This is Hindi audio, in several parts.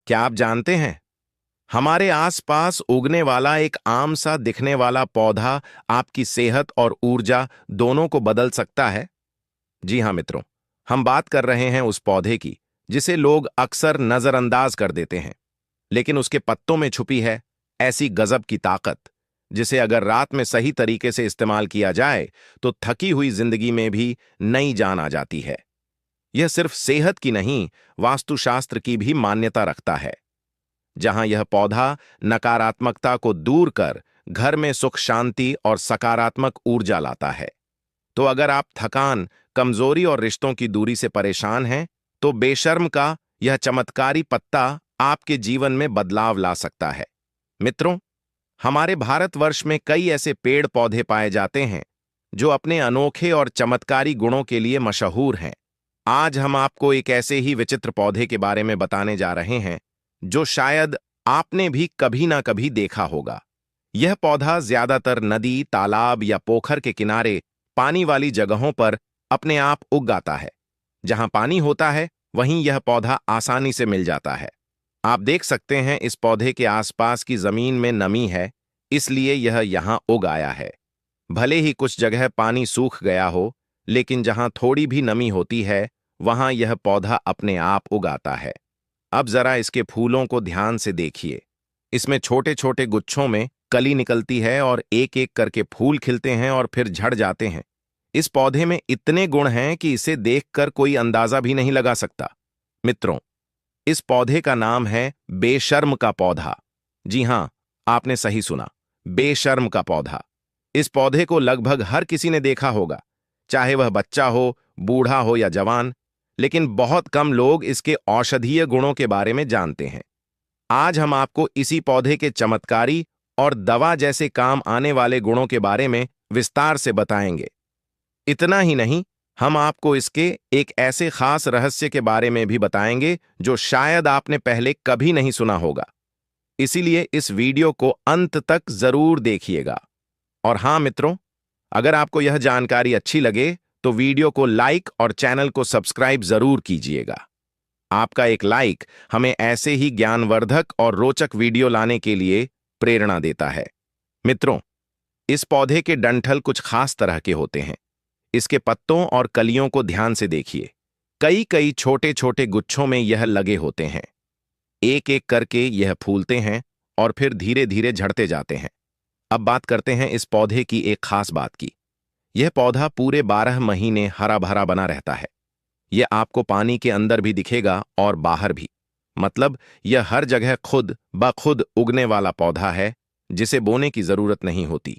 क्या आप जानते हैं, हमारे आसपास उगने वाला एक आम सा दिखने वाला पौधा आपकी सेहत और ऊर्जा दोनों को बदल सकता है। जी हाँ मित्रों, हम बात कर रहे हैं उस पौधे की जिसे लोग अक्सर नजरअंदाज कर देते हैं, लेकिन उसके पत्तों में छुपी है ऐसी गजब की ताकत, जिसे अगर रात में सही तरीके से इस्तेमाल किया जाए तो थकी हुई जिंदगी में भी नई जान आ जाती है। यह सिर्फ सेहत की नहीं, वास्तुशास्त्र की भी मान्यता रखता है। जहां यह पौधा नकारात्मकता को दूर कर घर में सुख शांति और सकारात्मक ऊर्जा लाता है। तो अगर आप थकान, कमजोरी और रिश्तों की दूरी से परेशान हैं, तो बेशर्म का यह चमत्कारी पत्ता आपके जीवन में बदलाव ला सकता है। मित्रों, हमारे भारतवर्ष में कई ऐसे पेड़ पौधे पाए जाते हैं जो अपने अनोखे और चमत्कारी गुणों के लिए मशहूर हैं। आज हम आपको एक ऐसे ही विचित्र पौधे के बारे में बताने जा रहे हैं जो शायद आपने भी कभी ना कभी देखा होगा। यह पौधा ज्यादातर नदी, तालाब या पोखर के किनारे पानी वाली जगहों पर अपने आप उग आता है। जहां पानी होता है, वहीं यह पौधा आसानी से मिल जाता है। आप देख सकते हैं इस पौधे के आसपास की जमीन में नमी है, इसलिए यह यहां उग आया है। भले ही कुछ जगह पानी सूख गया हो, लेकिन जहां थोड़ी भी नमी होती है, वहां यह पौधा अपने आप उगाता है। अब जरा इसके फूलों को ध्यान से देखिए। इसमें छोटे छोटे गुच्छों में कली निकलती है और एक एक करके फूल खिलते हैं और फिर झड़ जाते हैं। इस पौधे में इतने गुण हैं कि इसे देखकर कोई अंदाजा भी नहीं लगा सकता। मित्रों, इस पौधे का नाम है बेशर्म का पौधा। जी हां, आपने सही सुना, बेशर्म का पौधा। इस पौधे को लगभग हर किसी ने देखा होगा, चाहे वह बच्चा हो, बूढ़ा हो या जवान, लेकिन बहुत कम लोग इसके औषधीय गुणों के बारे में जानते हैं। आज हम आपको इसी पौधे के चमत्कारी और दवा जैसे काम आने वाले गुणों के बारे में विस्तार से बताएंगे। इतना ही नहीं, हम आपको इसके एक ऐसे खास रहस्य के बारे में भी बताएंगे जो शायद आपने पहले कभी नहीं सुना होगा। इसीलिए इस वीडियो को अंत तक जरूर देखिएगा। और हां मित्रों, अगर आपको यह जानकारी अच्छी लगे तो वीडियो को लाइक और चैनल को सब्सक्राइब जरूर कीजिएगा। आपका एक लाइक हमें ऐसे ही ज्ञानवर्धक और रोचक वीडियो लाने के लिए प्रेरणा देता है। मित्रों, इस पौधे के डंठल कुछ खास तरह के होते हैं। इसके पत्तों और कलियों को ध्यान से देखिए। कई कई छोटे छोटे गुच्छों में यह लगे होते हैं। एक एक करके यह फूलते हैं और फिर धीरे धीरे झड़ते जाते हैं। अब बात करते हैं इस पौधे की एक खास बात की। यह पौधा पूरे 12 महीने हरा भरा बना रहता है। यह आपको पानी के अंदर भी दिखेगा और बाहर भी। मतलब यह हर जगह खुद ब खुद उगने वाला पौधा है, जिसे बोने की जरूरत नहीं होती।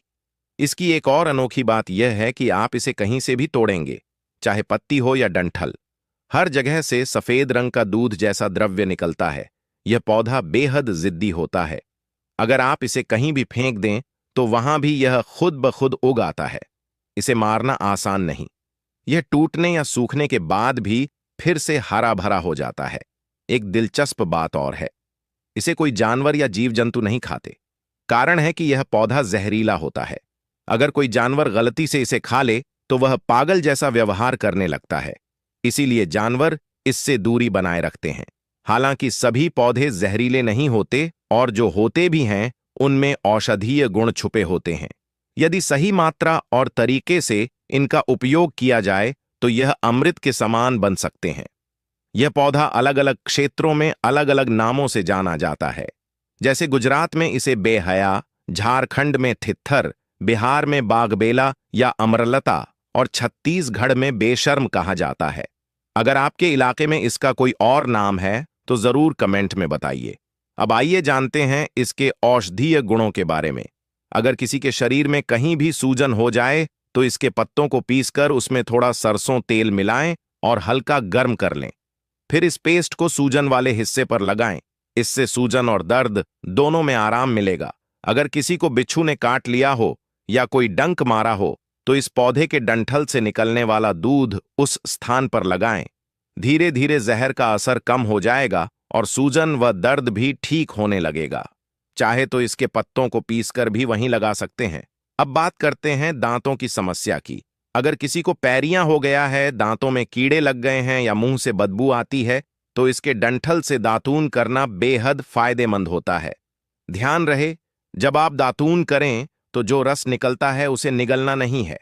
इसकी एक और अनोखी बात यह है कि आप इसे कहीं से भी तोड़ेंगे, चाहे पत्ती हो या डंठल, हर जगह से सफेद रंग का दूध जैसा द्रव्य निकलता है। यह पौधा बेहद जिद्दी होता है। अगर आप इसे कहीं भी फेंक दें तो वहां भी यह खुद ब खुद उग आता है। इसे मारना आसान नहीं। यह टूटने या सूखने के बाद भी फिर से हरा भरा हो जाता है। एक दिलचस्प बात और है, इसे कोई जानवर या जीव जंतु नहीं खाते। कारण है कि यह पौधा जहरीला होता है। अगर कोई जानवर गलती से इसे खा ले तो वह पागल जैसा व्यवहार करने लगता है। इसीलिए जानवर इससे दूरी बनाए रखते हैं। हालांकि सभी पौधे जहरीले नहीं होते, और जो होते भी हैं उनमें औषधीय गुण छुपे होते हैं। यदि सही मात्रा और तरीके से इनका उपयोग किया जाए तो यह अमृत के समान बन सकते हैं। यह पौधा अलग अलग क्षेत्रों में अलग अलग नामों से जाना जाता है। जैसे गुजरात में इसे बेहया, झारखंड में थित्थर, बिहार में बागबेला या अमरलता और छत्तीसगढ़ में बेशर्म कहा जाता है। अगर आपके इलाके में इसका कोई और नाम है तो जरूर कमेंट में बताइए। अब आइए जानते हैं इसके औषधीय गुणों के बारे में। अगर किसी के शरीर में कहीं भी सूजन हो जाए तो इसके पत्तों को पीसकर उसमें थोड़ा सरसों तेल मिलाएं और हल्का गर्म कर लें। फिर इस पेस्ट को सूजन वाले हिस्से पर लगाएं। इससे सूजन और दर्द दोनों में आराम मिलेगा। अगर किसी को बिच्छू ने काट लिया हो या कोई डंक मारा हो तो इस पौधे के डंठल से निकलने वाला दूध उस स्थान पर लगाएं। धीरे धीरे जहर का असर कम हो जाएगा और सूजन व दर्द भी ठीक होने लगेगा। चाहे तो इसके पत्तों को पीसकर भी वहीं लगा सकते हैं। अब बात करते हैं दांतों की समस्या की। अगर किसी को पैरियां हो गया है, दांतों में कीड़े लग गए हैं या मुंह से बदबू आती है, तो इसके डंठल से दातून करना बेहद फायदेमंद होता है। ध्यान रहे, जब आप दातून करें तो जो रस निकलता है उसे निगलना नहीं है,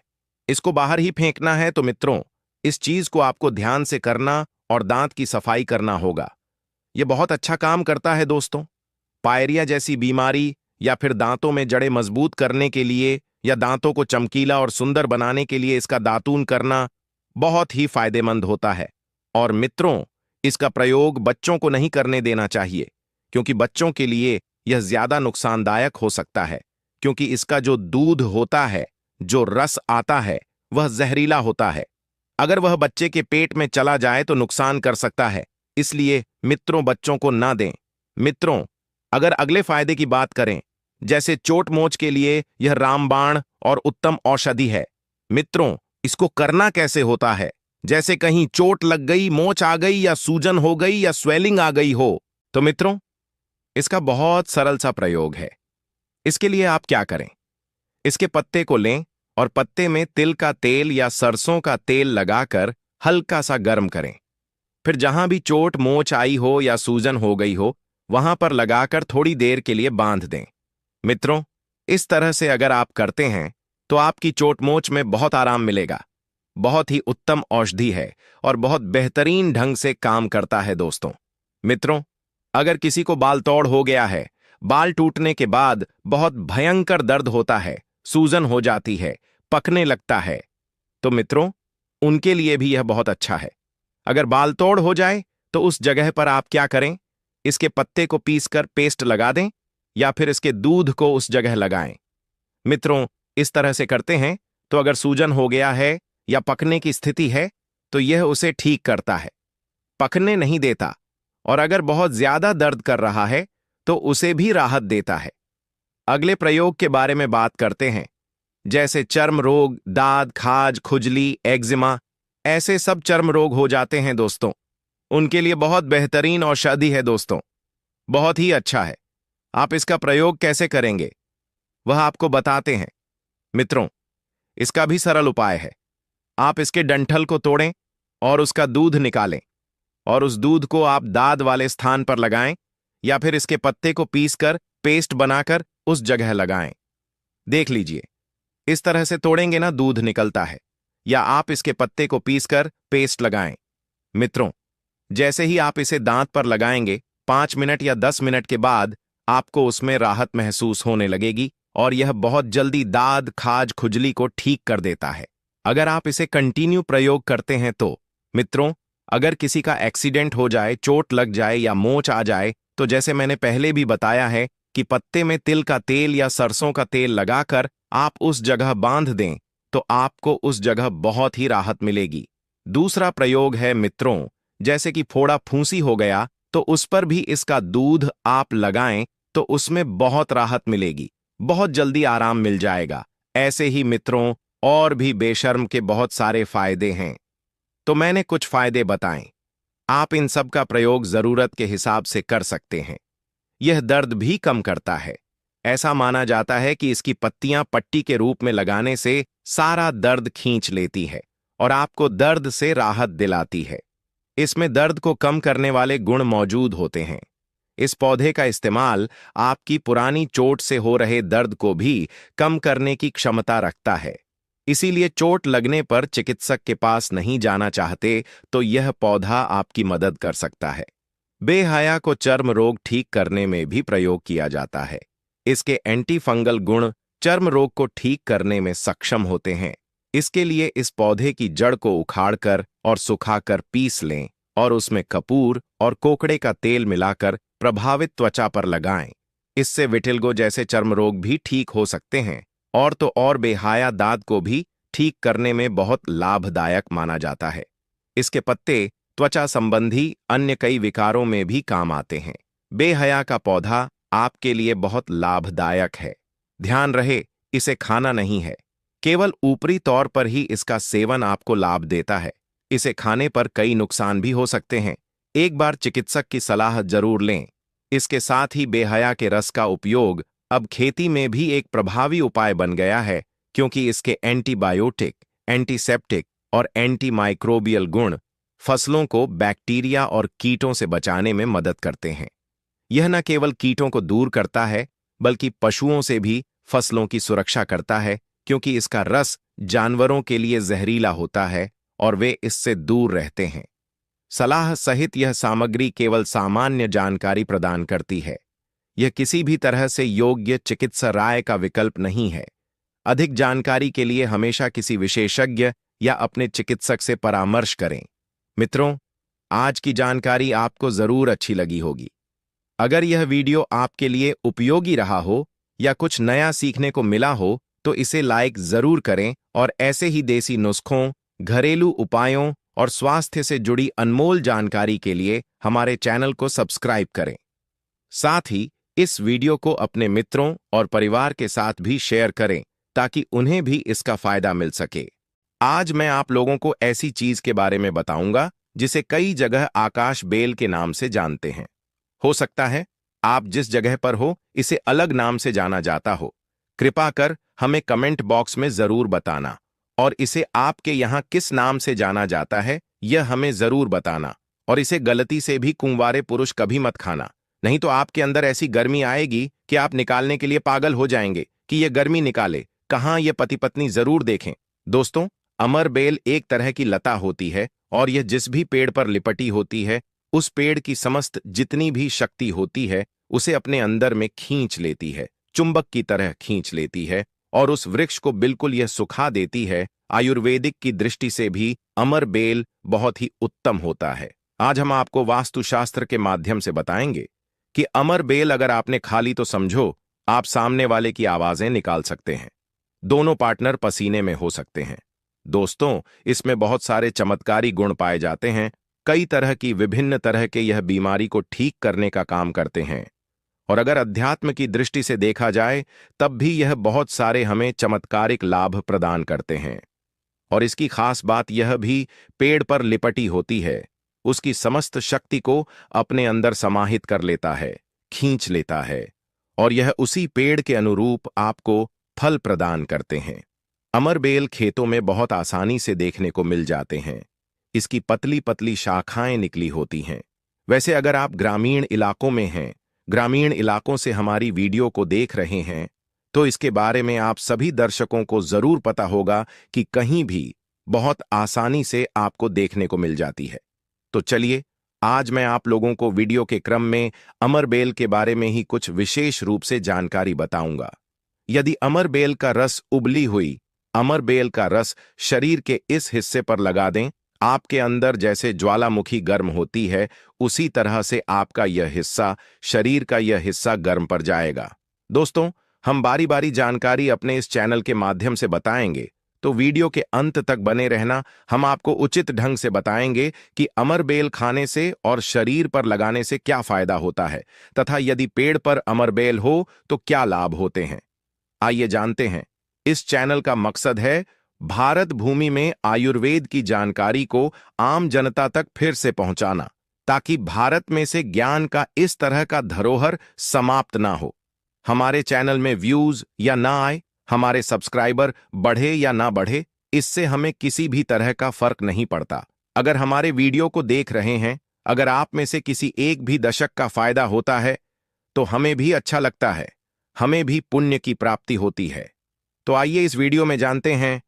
इसको बाहर ही फेंकना है। तो मित्रों, इस चीज को आपको ध्यान से करना और दांत की सफाई करना होगा। यह बहुत अच्छा काम करता है दोस्तों। पायरिया जैसी बीमारी या फिर दांतों में जड़ें मजबूत करने के लिए या दांतों को चमकीला और सुंदर बनाने के लिए इसका दातून करना बहुत ही फायदेमंद होता है। और मित्रों, इसका प्रयोग बच्चों को नहीं करने देना चाहिए, क्योंकि बच्चों के लिए यह ज्यादा नुकसानदायक हो सकता है, क्योंकि इसका जो दूध होता है, जो रस आता है, वह जहरीला होता है। अगर वह बच्चे के पेट में चला जाए तो नुकसान कर सकता है। इसलिए मित्रों, बच्चों को ना दें। मित्रों, अगर अगले फायदे की बात करें, जैसे चोट मोच के लिए यह रामबाण और उत्तम औषधि है। मित्रों, इसको करना कैसे होता है? जैसे कहीं चोट लग गई, मोच आ गई या सूजन हो गई या स्वेलिंग आ गई हो, तो मित्रों, इसका बहुत सरल सा प्रयोग है। इसके लिए आप क्या करें? इसके पत्ते को लें और पत्ते में तिल का तेल या सरसों का तेल लगाकर हल्का सा गर्म करें। फिर जहां भी चोट मोच आई हो या सूजन हो गई हो, वहां पर लगाकर थोड़ी देर के लिए बांध दें। मित्रों, इस तरह से अगर आप करते हैं तो आपकी चोट मोच में बहुत आराम मिलेगा। बहुत ही उत्तम औषधि है और बहुत बेहतरीन ढंग से काम करता है दोस्तों। मित्रों, अगर किसी को बाल तोड़ हो गया है, बाल टूटने के बाद बहुत भयंकर दर्द होता है, सूजन हो जाती है, पकने लगता है, तो मित्रों, उनके लिए भी यह बहुत अच्छा है। अगर बाल तोड़ हो जाए तो उस जगह पर आप क्या करें? इसके पत्ते को पीसकर पेस्ट लगा दें या फिर इसके दूध को उस जगह लगाएं। मित्रों, इस तरह से करते हैं तो अगर सूजन हो गया है या पकने की स्थिति है तो यह उसे ठीक करता है, पकने नहीं देता। और अगर बहुत ज्यादा दर्द कर रहा है तो उसे भी राहत देता है। अगले प्रयोग के बारे में बात करते हैं, जैसे चर्म रोग, दाद, खाज, खुजली, एक्जिमा, ऐसे सब चर्म रोग हो जाते हैं दोस्तों, उनके लिए बहुत बेहतरीन औषधि है दोस्तों, बहुत ही अच्छा है। आप इसका प्रयोग कैसे करेंगे वह आपको बताते हैं। मित्रों, इसका भी सरल उपाय है। आप इसके डंठल को तोड़ें और उसका दूध निकालें और उस दूध को आप दाद वाले स्थान पर लगाएं या फिर इसके पत्ते को पीसकर पेस्ट बनाकर उस जगह लगाएं। देख लीजिए, इस तरह से तोड़ेंगे ना, दूध निकलता है। या आप इसके पत्ते को पीसकर पेस्ट लगाएं। मित्रों, जैसे ही आप इसे दांत पर लगाएंगे, 5 मिनट या 10 मिनट के बाद आपको उसमें राहत महसूस होने लगेगी और यह बहुत जल्दी दाद, खाज, खुजली को ठीक कर देता है। अगर आप इसे कंटिन्यू प्रयोग करते हैं तो मित्रों, अगर किसी का एक्सीडेंट हो जाए, चोट लग जाए या मोच आ जाए, तो जैसे मैंने पहले भी बताया है कि पत्ते में तिल का तेल या सरसों का तेल लगाकर आप उस जगह बांध दें तो आपको उस जगह बहुत ही राहत मिलेगी। दूसरा प्रयोग है मित्रों, जैसे कि फोड़ा फूंसी हो गया तो उस पर भी इसका दूध आप लगाएं तो उसमें बहुत राहत मिलेगी, बहुत जल्दी आराम मिल जाएगा। ऐसे ही मित्रों, और भी बेशर्म के बहुत सारे फायदे हैं, तो मैंने कुछ फायदे बताएं। आप इन सब का प्रयोग जरूरत के हिसाब से कर सकते हैं। यह दर्द भी कम करता है। ऐसा माना जाता है कि इसकी पत्तियां पट्टी के रूप में लगाने से सारा दर्द खींच लेती है और आपको दर्द से राहत दिलाती है। इसमें दर्द को कम करने वाले गुण मौजूद होते हैं। इस पौधे का इस्तेमाल आपकी पुरानी चोट से हो रहे दर्द को भी कम करने की क्षमता रखता है। इसीलिए चोट लगने पर चिकित्सक के पास नहीं जाना चाहते तो यह पौधा आपकी मदद कर सकता है। बेहया को चर्म रोग ठीक करने में भी प्रयोग किया जाता है। इसके एंटी फंगल गुण चर्म रोग को ठीक करने में सक्षम होते हैं। इसके लिए इस पौधे की जड़ को उखाड़कर और सुखाकर पीस लें और उसमें कपूर और कोकड़े का तेल मिलाकर प्रभावित त्वचा पर लगाएं। इससे विटिल्गो जैसे चर्म रोग भी ठीक हो सकते हैं और तो और बेहया दाद को भी ठीक करने में बहुत लाभदायक माना जाता है। इसके पत्ते त्वचा संबंधी अन्य कई विकारों में भी काम आते हैं। बेहया का पौधा आपके लिए बहुत लाभदायक है। ध्यान रहे, इसे खाना नहीं है, केवल ऊपरी तौर पर ही इसका सेवन आपको लाभ देता है। इसे खाने पर कई नुकसान भी हो सकते हैं। एक बार चिकित्सक की सलाह जरूर लें। इसके साथ ही बेहया के रस का उपयोग अब खेती में भी एक प्रभावी उपाय बन गया है, क्योंकि इसके एंटीबायोटिक, एंटीसेप्टिक और एंटीमाइक्रोबियल गुण फसलों को बैक्टीरिया और कीटों से बचाने में मदद करते हैं। यह न केवल कीटों को दूर करता है, बल्कि पशुओं से भी फसलों की सुरक्षा करता है, क्योंकि इसका रस जानवरों के लिए जहरीला होता है और वे इससे दूर रहते हैं। सलाह सहित यह सामग्री केवल सामान्य जानकारी प्रदान करती है। यह किसी भी तरह से योग्य चिकित्सा राय का विकल्प नहीं है। अधिक जानकारी के लिए हमेशा किसी विशेषज्ञ या अपने चिकित्सक से परामर्श करें। मित्रों, आज की जानकारी आपको जरूर अच्छी लगी होगी। अगर यह वीडियो आपके लिए उपयोगी रहा हो या कुछ नया सीखने को मिला हो, तो इसे लाइक जरूर करें और ऐसे ही देसी नुस्खों, घरेलू उपायों और स्वास्थ्य से जुड़ी अनमोल जानकारी के लिए हमारे चैनल को सब्सक्राइब करें। साथ ही इस वीडियो को अपने मित्रों और परिवार के साथ भी शेयर करें, ताकि उन्हें भी इसका फायदा मिल सके। आज मैं आप लोगों को ऐसी चीज के बारे में बताऊंगा जिसे कई जगह आकाश बेल के नाम से जानते हैं। हो सकता है आप जिस जगह पर हो इसे अलग नाम से जाना जाता हो। कृपा कर हमें कमेंट बॉक्स में जरूर बताना, और इसे आपके यहाँ किस नाम से जाना जाता है यह हमें जरूर बताना। और इसे गलती से भी कुंवारे पुरुष कभी मत खाना, नहीं तो आपके अंदर ऐसी गर्मी आएगी कि आप निकालने के लिए पागल हो जाएंगे कि यह गर्मी निकाले कहाँ। यह पति पत्नी जरूर देखें। दोस्तों, अमर बेल एक तरह की लता होती है और यह जिस भी पेड़ पर लिपटी होती है, उस पेड़ की समस्त जितनी भी शक्ति होती है उसे अपने अंदर में खींच लेती है, चुंबक की तरह खींच लेती है, और उस वृक्ष को बिल्कुल यह सुखा देती है। आयुर्वेदिक की दृष्टि से भी अमर बेल बहुत ही उत्तम होता है। आज हम आपको वास्तुशास्त्र के माध्यम से बताएंगे कि अमर बेल अगर आपने खा ली तो समझो आप सामने वाले की आवाजें निकाल सकते हैं। दोनों पार्टनर पसीने में हो सकते हैं। दोस्तों, इसमें बहुत सारे चमत्कारी गुण पाए जाते हैं। कई तरह की विभिन्न तरह के यह बीमारी को ठीक करने का काम करते हैं, और अगर अध्यात्म की दृष्टि से देखा जाए तब भी यह बहुत सारे हमें चमत्कारिक लाभ प्रदान करते हैं। और इसकी खास बात यह भी पेड़ पर लिपटी होती है, उसकी समस्त शक्ति को अपने अंदर समाहित कर लेता है, खींच लेता है, और यह उसी पेड़ के अनुरूप आपको फल प्रदान करते हैं। अमर बेल खेतों में बहुत आसानी से देखने को मिल जाते हैं। इसकी पतली पतली शाखाएं निकली होती हैं। वैसे अगर आप ग्रामीण इलाकों में हैं, ग्रामीण इलाकों से हमारी वीडियो को देख रहे हैं, तो इसके बारे में आप सभी दर्शकों को जरूर पता होगा कि कहीं भी बहुत आसानी से आपको देखने को मिल जाती है। तो चलिए, आज मैं आप लोगों को वीडियो के क्रम में अमर बेल के बारे में ही कुछ विशेष रूप से जानकारी बताऊंगा। यदि अमर बेल का रस उबली हुई अमर बेल का रस शरीर के इस हिस्से पर लगा दें, आपके अंदर जैसे ज्वालामुखी गर्म होती है, उसी तरह से आपका यह हिस्सा, शरीर का यह हिस्सा गर्म पड़ जाएगा। दोस्तों, हम बारी बारी जानकारी अपने इस चैनल के माध्यम से बताएंगे, तो वीडियो के अंत तक बने रहना। हम आपको उचित ढंग से बताएंगे कि अमर बेल खाने से और शरीर पर लगाने से क्या फायदा होता है, तथा यदि पेड़ पर अमर बेल हो तो क्या लाभ होते हैं। आइए जानते हैं। इस चैनल का मकसद है भारत भूमि में आयुर्वेद की जानकारी को आम जनता तक फिर से पहुंचाना, ताकि भारत में से ज्ञान का इस तरह का धरोहर समाप्त ना हो। हमारे चैनल में व्यूज या ना आए, हमारे सब्सक्राइबर बढ़े या ना बढ़े, इससे हमें किसी भी तरह का फर्क नहीं पड़ता। अगर हमारे वीडियो को देख रहे हैं, अगर आप में से किसी एक भी दशक का फायदा होता है, तो हमें भी अच्छा लगता है, हमें भी पुण्य की प्राप्ति होती है। तो आइए इस वीडियो में जानते हैं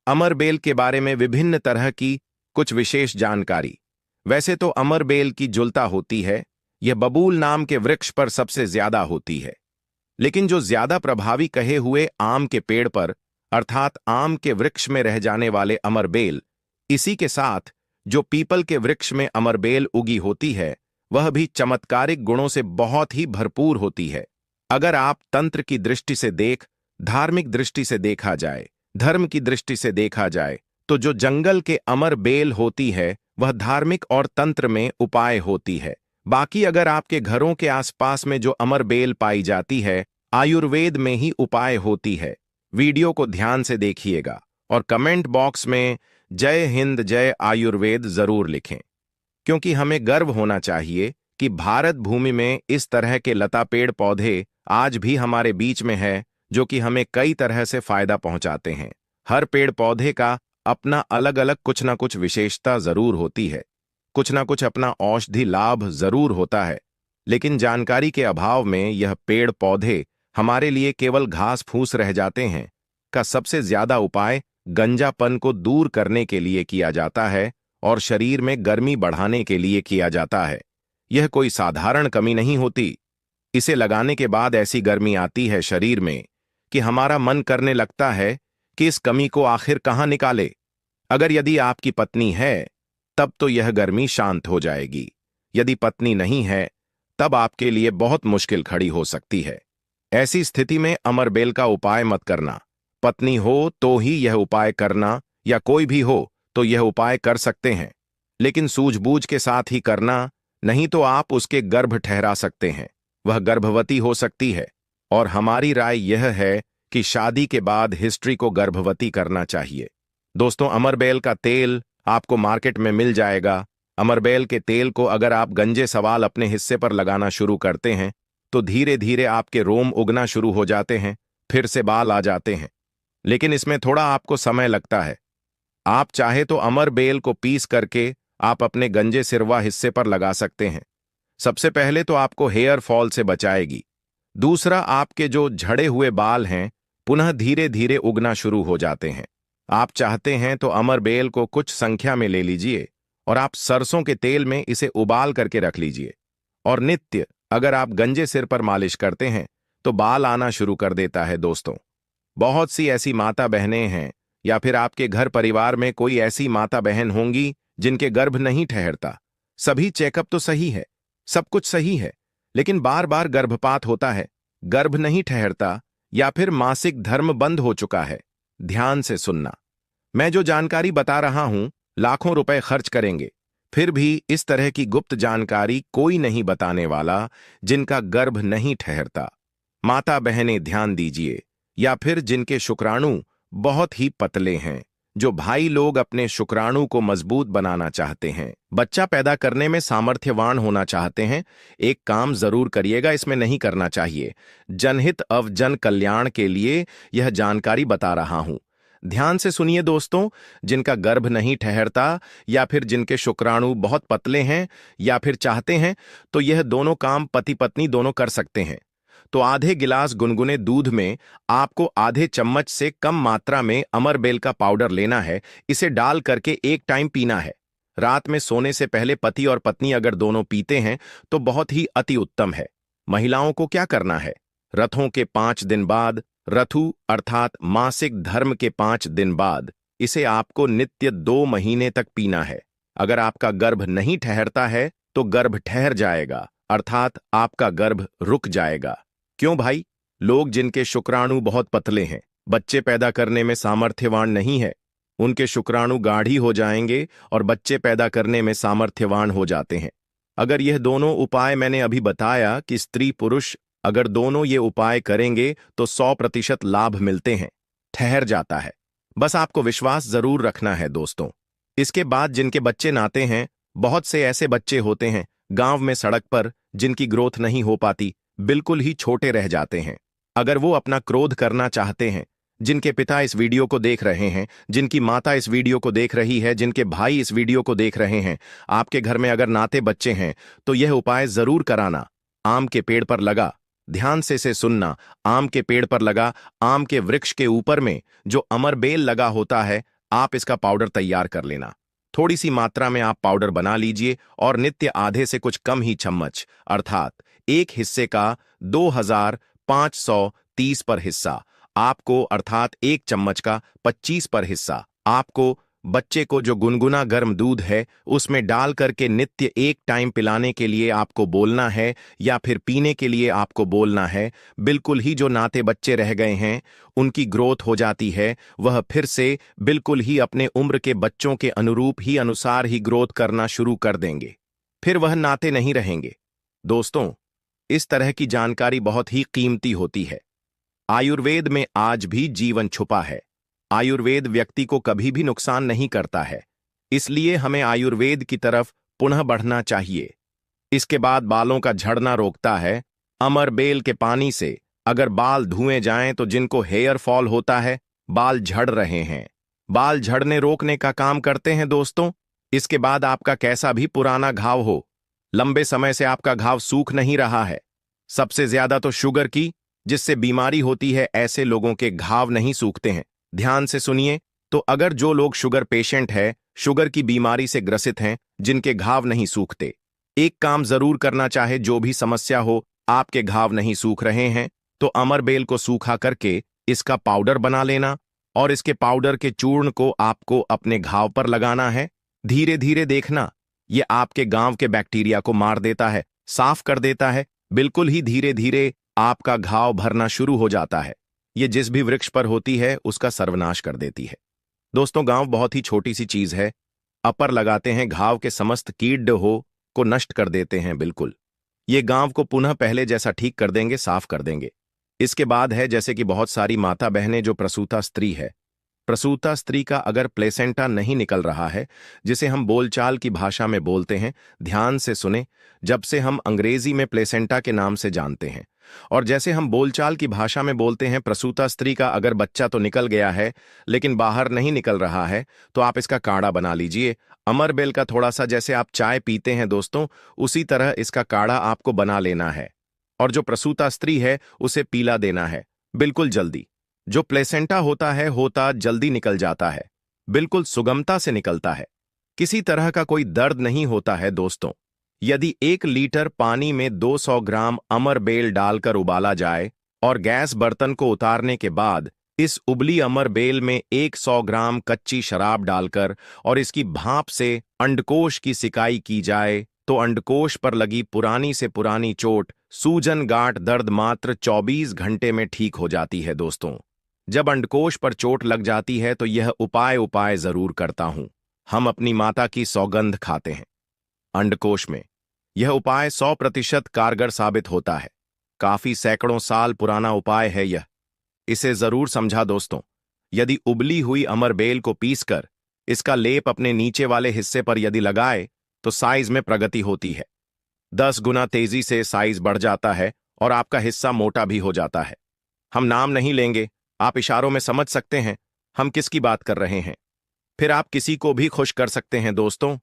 अमर बेल के बारे में विभिन्न तरह की कुछ विशेष जानकारी। वैसे तो अमर बेल की जुलता होती है, यह बबूल नाम के वृक्ष पर सबसे ज्यादा होती है, लेकिन जो ज्यादा प्रभावी कहे हुए आम के पेड़ पर, अर्थात आम के वृक्ष में रह जाने वाले अमर बेल, इसी के साथ जो पीपल के वृक्ष में अमर बेल उगी होती है, वह भी चमत्कारिक गुणों से बहुत ही भरपूर होती है। अगर आप तंत्र की दृष्टि से धार्मिक दृष्टि से देखा जाए, धर्म की दृष्टि से देखा जाए, तो जो जंगल के अमर बेल होती है वह धार्मिक और तंत्र में उपाय होती है। बाकी अगर आपके घरों के आसपास में जो अमर बेल पाई जाती है, आयुर्वेद में ही उपाय होती है। वीडियो को ध्यान से देखिएगा और कमेंट बॉक्स में जय हिंद जय आयुर्वेद जरूर लिखें, क्योंकि हमें गर्व होना चाहिए कि भारत भूमि में इस तरह के लता पेड़ पौधे आज भी हमारे बीच में है, जो कि हमें कई तरह से फायदा पहुंचाते हैं। हर पेड़ पौधे का अपना अलग अलग कुछ ना कुछ विशेषता जरूर होती है। कुछ ना कुछ अपना औषधि लाभ जरूर होता है, लेकिन जानकारी के अभाव में यह पेड़ पौधे हमारे लिए केवल घास फूस रह जाते हैं। का सबसे ज्यादा उपाय गंजापन को दूर करने के लिए किया जाता है और शरीर में गर्मी बढ़ाने के लिए किया जाता है। यह कोई साधारण कमी नहीं होती। इसे लगाने के बाद ऐसी गर्मी आती है शरीर में कि हमारा मन करने लगता है कि इस कमी को आखिर कहां निकाले। अगर यदि आपकी पत्नी है तब तो यह गर्मी शांत हो जाएगी। यदि पत्नी नहीं है तब आपके लिए बहुत मुश्किल खड़ी हो सकती है। ऐसी स्थिति में अमरबेल का उपाय मत करना। पत्नी हो तो ही यह उपाय करना, या कोई भी हो तो यह उपाय कर सकते हैं, लेकिन सूझबूझ के साथ ही करना, नहीं तो आप उसके गर्भ ठहरा सकते हैं। वह गर्भवती हो सकती है, और हमारी राय यह है कि शादी के बाद हिस्ट्री को गर्भवती करना चाहिए। दोस्तों, अमरबेल का तेल आपको मार्केट में मिल जाएगा। अमरबेल के तेल को अगर आप गंजे सवाल अपने हिस्से पर लगाना शुरू करते हैं तो धीरे धीरे आपके रोम उगना शुरू हो जाते हैं, फिर से बाल आ जाते हैं। लेकिन इसमें थोड़ा आपको समय लगता है। आप चाहे तो अमरबेल को पीस करके आप अपने गंजे सिरवा हिस्से पर लगा सकते हैं। सबसे पहले तो आपको हेयर फॉल से बचाएगी। दूसरा, आपके जो झड़े हुए बाल हैं पुनः धीरे धीरे उगना शुरू हो जाते हैं। आप चाहते हैं तो अमरबेल को कुछ संख्या में ले लीजिए और आप सरसों के तेल में इसे उबाल करके रख लीजिए, और नित्य अगर आप गंजे सिर पर मालिश करते हैं तो बाल आना शुरू कर देता है। दोस्तों, बहुत सी ऐसी माता बहनें हैं या फिर आपके घर परिवार में कोई ऐसी माता बहन होंगी जिनके गर्भ नहीं ठहरता। सभी चेकअप तो सही है, सब कुछ सही है, लेकिन बार बार गर्भपात होता है, गर्भ नहीं ठहरता, या फिर मासिक धर्म बंद हो चुका है। ध्यान से सुनना, मैं जो जानकारी बता रहा हूं लाखों रुपए खर्च करेंगे, फिर भी इस तरह की गुप्त जानकारी कोई नहीं बताने वाला जिनका गर्भ नहीं ठहरता। माता बहनें ध्यान दीजिए, या फिर जिनके शुक्राणु बहुत ही पतले हैं, जो भाई लोग अपने शुक्राणु को मजबूत बनाना चाहते हैं, बच्चा पैदा करने में सामर्थ्यवान होना चाहते हैं, एक काम जरूर करिएगा, इसमें नहीं करना चाहिए। जनहित अव जन कल्याण के लिए यह जानकारी बता रहा हूं। ध्यान से सुनिए दोस्तों, जिनका गर्भ नहीं ठहरता या फिर जिनके शुक्राणु बहुत पतले हैं या फिर चाहते हैं, तो यह दोनों काम पति पत्नी दोनों कर सकते हैं। तो आधे गिलास गुनगुने दूध में आपको आधे चम्मच से कम मात्रा में अमरबेल का पाउडर लेना है। इसे डाल करके एक टाइम पीना है। रात में सोने से पहले पति और पत्नी अगर दोनों पीते हैं तो बहुत ही अति उत्तम है। महिलाओं को क्या करना है? रथों के 5 दिन बाद, रथु अर्थात मासिक धर्म के 5 दिन बाद, इसे आपको नित्य 2 महीने तक पीना है। अगर आपका गर्भ नहीं ठहरता है तो गर्भ ठहर जाएगा, अर्थात आपका गर्भ रुक जाएगा। क्यों भाई? लोग जिनके शुक्राणु बहुत पतले हैं, बच्चे पैदा करने में सामर्थ्यवान नहीं है, उनके शुक्राणु गाढ़ी हो जाएंगे और बच्चे पैदा करने में सामर्थ्यवान हो जाते हैं। अगर यह दोनों उपाय मैंने अभी बताया कि स्त्री पुरुष अगर दोनों ये उपाय करेंगे तो 100% लाभ मिलते हैं, ठहर जाता है। बस आपको विश्वास जरूर रखना है दोस्तों। इसके बाद जिनके बच्चे नाते हैं, बहुत से ऐसे बच्चे होते हैं गांव में सड़क पर जिनकी ग्रोथ नहीं हो पाती, बिल्कुल ही छोटे रह जाते हैं। अगर वो अपना क्रोध करना चाहते हैं, जिनके पिता इस वीडियो को देख रहे हैं, जिनकी माता इस वीडियो को देख रही है, जिनके भाई इस वीडियो को देख रहे हैं, आपके घर में अगर नाते बच्चे हैं तो यह उपाय जरूर कराना। आम के पेड़ पर लगा, ध्यान से इसे सुनना, आम के पेड़ पर लगा, आम के वृक्ष के ऊपर में जो अमरबेल लगा होता है, आप इसका पाउडर तैयार कर लेना। थोड़ी सी मात्रा में आप पाउडर बना लीजिए और नित्य आधे से कुछ कम ही चम्मच, अर्थात एक हिस्से का 2530 पर हिस्सा आपको, अर्थात एक चम्मच का 25 पर हिस्सा आपको बच्चे को जो गुनगुना गर्म दूध है उसमें डाल करके नित्य एक टाइम पिलाने के लिए आपको बोलना है, या फिर पीने के लिए आपको बोलना है। बिल्कुल ही जो नाते बच्चे रह गए हैं उनकी ग्रोथ हो जाती है, वह फिर से बिल्कुल ही अपने उम्र के बच्चों के अनुरूप ही अनुसार ही ग्रोथ करना शुरू कर देंगे, फिर वह नाते नहीं रहेंगे। दोस्तों, इस तरह की जानकारी बहुत ही कीमती होती है। आयुर्वेद में आज भी जीवन छुपा है। आयुर्वेद व्यक्ति को कभी भी नुकसान नहीं करता है, इसलिए हमें आयुर्वेद की तरफ पुनः बढ़ना चाहिए। इसके बाद बालों का झड़ना रोकता है। अमरबेल के पानी से अगर बाल धुए जाएं तो जिनको हेयर फॉल होता है, बाल झड़ रहे हैं, बाल झड़ने रोकने का काम करते हैं दोस्तों। इसके बाद आपका कैसा भी पुराना घाव हो, लंबे समय से आपका घाव सूख नहीं रहा है, सबसे ज्यादा तो शुगर की, जिससे बीमारी होती है, ऐसे लोगों के घाव नहीं सूखते हैं। ध्यान से सुनिए, तो अगर जो लोग शुगर पेशेंट है, शुगर की बीमारी से ग्रसित हैं, जिनके घाव नहीं सूखते, एक काम जरूर करना चाहे, जो भी समस्या हो, आपके घाव नहीं सूख रहे हैं, तो अमरबेल को सूखा करके इसका पाउडर बना लेना और इसके पाउडर के चूर्ण को आपको अपने घाव पर लगाना है। धीरे धीरे देखना, ये आपके गांव के बैक्टीरिया को मार देता है, साफ कर देता है। बिल्कुल ही धीरे धीरे आपका घाव भरना शुरू हो जाता है। ये जिस भी वृक्ष पर होती है उसका सर्वनाश कर देती है। दोस्तों, गांव बहुत ही छोटी सी चीज है, अपर लगाते हैं, घाव के समस्त कीट हो को नष्ट कर देते हैं। बिल्कुल ये गांव को पुनः पहले जैसा ठीक कर देंगे, साफ कर देंगे। इसके बाद है जैसे कि बहुत सारी माता बहनें जो प्रसूता स्त्री है, प्रसूता स्त्री का अगर प्लेसेंटा नहीं निकल रहा है, जिसे हम बोलचाल की भाषा में बोलते हैं, ध्यान से सुने, जब से हम अंग्रेजी में प्लेसेंटा के नाम से जानते हैं और जैसे हम बोलचाल की भाषा में बोलते हैं, प्रसूता स्त्री का अगर बच्चा तो निकल गया है लेकिन बाहर नहीं निकल रहा है, तो आप इसका काढ़ा बना लीजिए। अमरबेल का थोड़ा सा, जैसे आप चाय पीते हैं दोस्तों, उसी तरह इसका काढ़ा आपको बना लेना है और जो प्रसूता स्त्री है उसे पीला देना है। बिल्कुल जल्दी जो प्लेसेंटा होता जल्दी निकल जाता है, बिल्कुल सुगमता से निकलता है, किसी तरह का कोई दर्द नहीं होता है। दोस्तों, यदि 1 लीटर पानी में 200 ग्राम अमरबेल डालकर उबाला जाए और गैस बर्तन को उतारने के बाद इस उबली अमरबेल में 100 ग्राम कच्ची शराब डालकर और इसकी भाप से अंडकोश की सिकाई की जाए, तो अंडकोश पर लगी पुरानी से पुरानी चोट, सूजन, गांठ, दर्द मात्र 24 घंटे में ठीक हो जाती है। दोस्तों, जब अंडकोश पर चोट लग जाती है तो यह उपाय जरूर करता हूं। हम अपनी माता की सौगंध खाते हैं। अंडकोश में यह उपाय 100% कारगर साबित होता है। काफी सैकड़ों साल पुराना उपाय है यह, इसे जरूर समझा दोस्तों। यदि उबली हुई अमरबेल को पीसकर इसका लेप अपने नीचे वाले हिस्से पर यदि लगाए तो साइज में प्रगति होती है। 10 गुना तेजी से साइज बढ़ जाता है और आपका हिस्सा मोटा भी हो जाता है। हम नाम नहीं लेंगे, आप इशारों में समझ सकते हैं हम किसकी बात कर रहे हैं। फिर आप किसी को भी खुश कर सकते हैं। दोस्तों,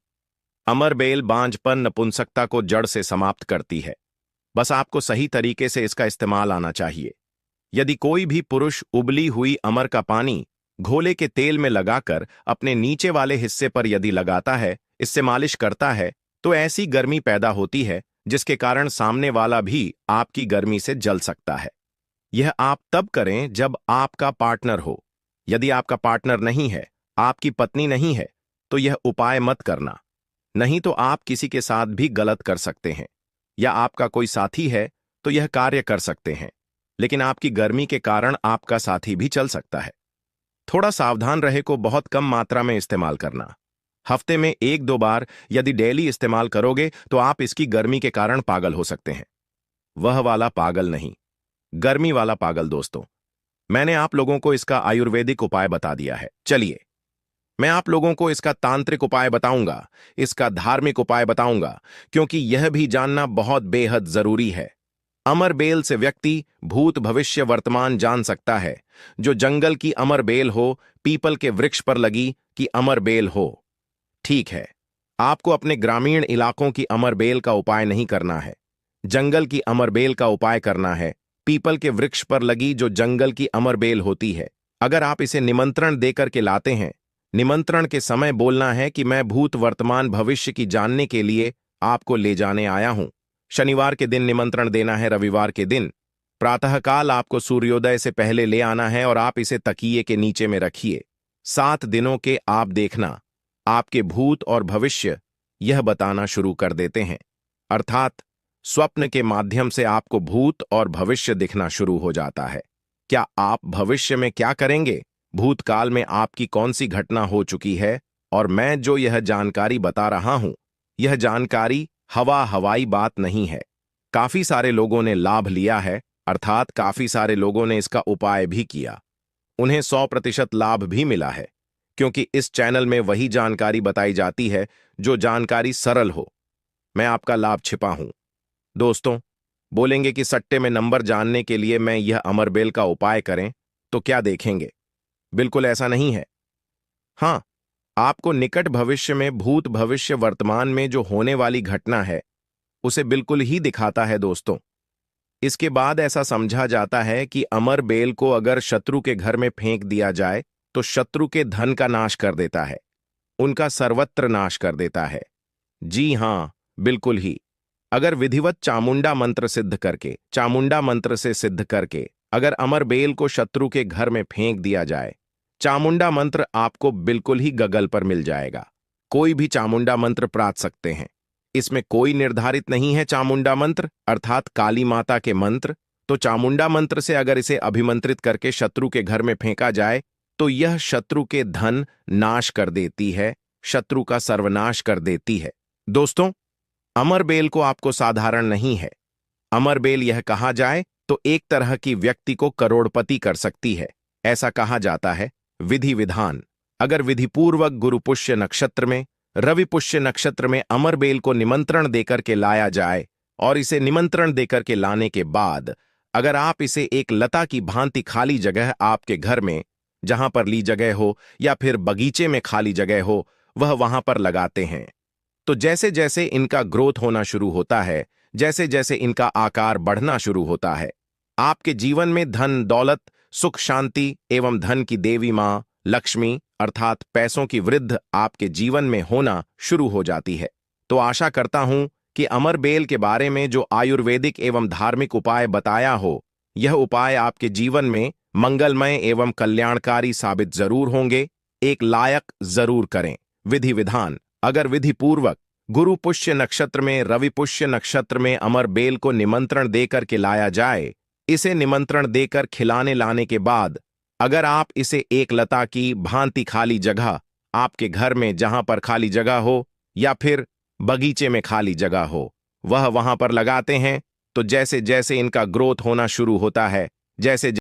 अमरबेल बांझपन, नपुंसकता को जड़ से समाप्त करती है। बस आपको सही तरीके से इसका इस्तेमाल आना चाहिए। यदि कोई भी पुरुष उबली हुई अमर का पानी घोले के तेल में लगाकर अपने नीचे वाले हिस्से पर यदि लगाता है, इससे मालिश करता है, तो ऐसी गर्मी पैदा होती है जिसके कारण सामने वाला भी आपकी गर्मी से जल सकता है। यह आप तब करें जब आपका पार्टनर हो। यदि आपका पार्टनर नहीं है, आपकी पत्नी नहीं है, तो यह उपाय मत करना। नहीं तो आप किसी के साथ भी गलत कर सकते हैं, या आपका कोई साथी है तो यह कार्य कर सकते हैं, लेकिन आपकी गर्मी के कारण आपका साथी भी चल सकता है। थोड़ा सावधान रहे को बहुत कम मात्रा में इस्तेमाल करना। हफ्ते में 1-2 बार यदि डेली इस्तेमाल करोगे तो आप इसकी गर्मी के कारण पागल हो सकते हैं। वह वाला पागल नहीं, गर्मी वाला पागल। दोस्तों, मैंने आप लोगों को इसका आयुर्वेदिक उपाय बता दिया है। चलिए, मैं आप लोगों को इसका तांत्रिक उपाय बताऊंगा, इसका धार्मिक उपाय बताऊंगा, क्योंकि यह भी जानना बहुत बेहद जरूरी है। अमरबेल से व्यक्ति भूत, भविष्य, वर्तमान जान सकता है। जो जंगल की अमरबेल हो, पीपल के वृक्ष पर लगी कि अमरबेल हो। ठीक है, आपको अपने ग्रामीण इलाकों की अमरबेल का उपाय नहीं करना है, जंगल की अमरबेल का उपाय करना है। पीपल के वृक्ष पर लगी जो जंगल की अमरबेल होती है, अगर आप इसे निमंत्रण देकर के लाते हैं, निमंत्रण के समय बोलना है कि मैं भूत, वर्तमान, भविष्य की जानने के लिए आपको ले जाने आया हूं। शनिवार के दिन निमंत्रण देना है, रविवार के दिन प्रातःकाल आपको सूर्योदय से पहले ले आना है और आप इसे तकिए के नीचे में रखिए। 7 दिनों के आप देखना, आपके भूत और भविष्य यह बताना शुरू कर देते हैं, अर्थात स्वप्न के माध्यम से आपको भूत और भविष्य दिखना शुरू हो जाता है। क्या आप भविष्य में क्या करेंगे, भूतकाल में आपकी कौन सी घटना हो चुकी है, और मैं जो यह जानकारी बता रहा हूं, यह जानकारी हवाई बात नहीं है। काफी सारे लोगों ने लाभ लिया है, अर्थात काफी सारे लोगों ने इसका उपाय भी किया, उन्हें 100% लाभ भी मिला है, क्योंकि इस चैनल में वही जानकारी बताई जाती है जो जानकारी सरल हो। मैं आपका लाभ छिपा हूं। दोस्तों, बोलेंगे कि सट्टे में नंबर जानने के लिए मैं यह अमरबेल का उपाय करें तो क्या देखेंगे? बिल्कुल ऐसा नहीं है। हाँ, आपको निकट भविष्य में, भूत भविष्य वर्तमान में जो होने वाली घटना है उसे बिल्कुल ही दिखाता है दोस्तों। इसके बाद ऐसा समझा जाता है कि अमर बेल को अगर शत्रु के घर में फेंक दिया जाए तो शत्रु के धन का नाश कर देता है, उनका सर्वत्र नाश कर देता है। जी हां, बिल्कुल ही। अगर विधिवत चामुंडा मंत्र सिद्ध करके, चामुंडा मंत्र से सिद्ध करके अगर अमर बेल को शत्रु के घर में फेंक दिया जाए, चामुंडा मंत्र आपको बिल्कुल ही गगल पर मिल जाएगा। कोई भी चामुंडा मंत्र प्राप्त सकते हैं, इसमें कोई निर्धारित नहीं है। चामुंडा मंत्र अर्थात काली माता के मंत्र, तो चामुंडा मंत्र से अगर इसे अभिमंत्रित करके शत्रु के घर में फेंका जाए तो यह शत्रु के धन नाश कर देती है, शत्रु का सर्वनाश कर देती है। दोस्तों, अमर बेल को आपको साधारण नहीं है। अमर बेल यह कहा जाए तो एक तरह की व्यक्ति को करोड़पति कर सकती है। ऐसा कहा जाता है। विधि विधान, अगर विधिपूर्वक गुरु पुष्य नक्षत्र में, रवि पुष्य नक्षत्र में अमर बेल को निमंत्रण देकर के लाया जाए और इसे निमंत्रण देकर के लाने के बाद अगर आप इसे एक लता की भांति खाली जगह आपके घर में, जहां पर ली जगह हो या फिर बगीचे में खाली जगह हो, वह वहां पर लगाते हैं, तो जैसे जैसे इनका ग्रोथ होना शुरू होता है, जैसे जैसे इनका आकार बढ़ना शुरू होता है, आपके जीवन में धन दौलत, सुख शांति एवं धन की देवी मां लक्ष्मी अर्थात पैसों की वृद्धि आपके जीवन में होना शुरू हो जाती है। तो आशा करता हूं कि अमर बेल के बारे में जो आयुर्वेदिक एवं धार्मिक उपाय बताया हो, यह उपाय आपके जीवन में मंगलमय एवं कल्याणकारी साबित जरूर होंगे। एक लायक जरूर करें। विधि विधान, अगर विधि पूर्वक गुरु पुष्य नक्षत्र में, रवि पुष्य नक्षत्र में अमर बेल को निमंत्रण देकर के लाया जाए, इसे निमंत्रण देकर खिलाने लाने के बाद अगर आप इसे एक लता की भांति खाली जगह आपके घर में, जहां पर खाली जगह हो या फिर बगीचे में खाली जगह हो, वह वहां पर लगाते हैं, तो जैसे जैसे इनका ग्रोथ होना शुरू होता है, जैसे